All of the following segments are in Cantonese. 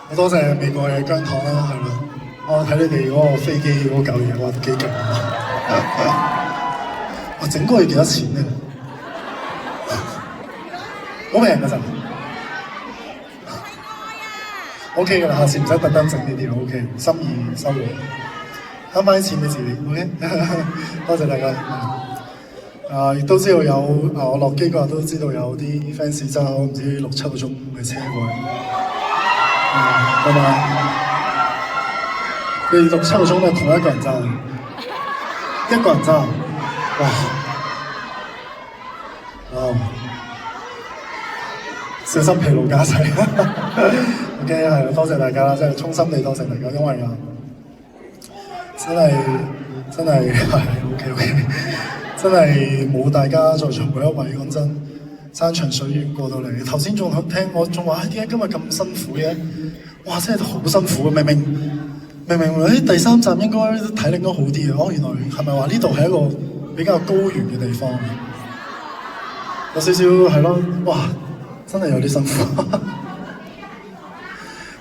好多謝美國嘅姜糖啦，係啦。我睇你哋嗰個飛機嗰嚿嘢，哇，都幾勁啊！我整個要幾多錢咧？好平㗎咋？OK 㗎啦，下次唔使特登整呢啲啦 ，OK， 心意收咗，慳翻啲錢俾自己 ，OK 。多謝大家。亦都知道有我落機嗰日都知道有啲 fans 揸唔知6-7個鐘嘅車過嚟。拜拜。佢6-7個鐘都係同一個人揸，一個人揸，哇！小心疲勞駕駛。OK， 係多謝大家啦，真係衷心地多謝大家，因為真係OK， 真係冇大家在場每一位，講真，山長水遠過到嚟。頭先仲聽我仲話點解今日咁辛苦嘅？哇！真係好辛苦啊！明明第3站應該體力應該好啲嘅，原來係咪話呢度係一個比較高原嘅地方？有少少係咯，哇！真係有啲辛苦。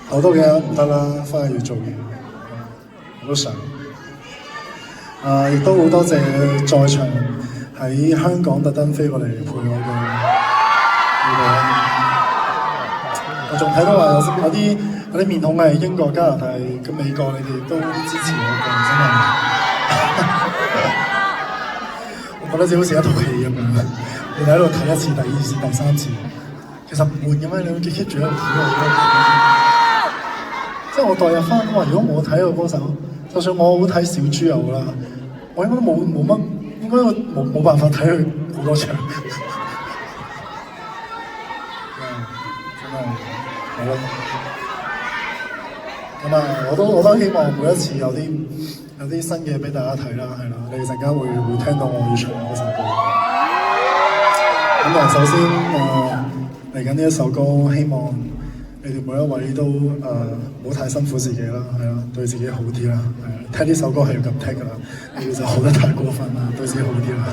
好多嘢唔得啦，翻去要做嘢，我都想。亦都好多謝在場喺香港特登飛過嚟陪我嘅呢個。我仲睇到話有啲面孔係英國、加拿大、咁美國，你哋都支持我嘅，真係。我覺得自己好似一套戲咁樣，你哋喺度睇1次、第2次、第3次，其實唔悶嘅咩？你會 keep 住喺度睇我。即係我代入翻，如果我睇個歌手，就算我好睇小豬又好啦，我應該都冇辦法睇佢好多場。真係係咯。我都希望每一次有啲新嘢俾大家睇啦，係啦，你哋陣間會聽到我要唱嗰首歌。咁首先嚟緊呢一首歌，希望你哋每一位都唔好太辛苦自己啦，係啦，對自己好啲啦，係聽呢首歌係要咁聽㗎啦，你哋就好得太過分啦，對自己好啲啦。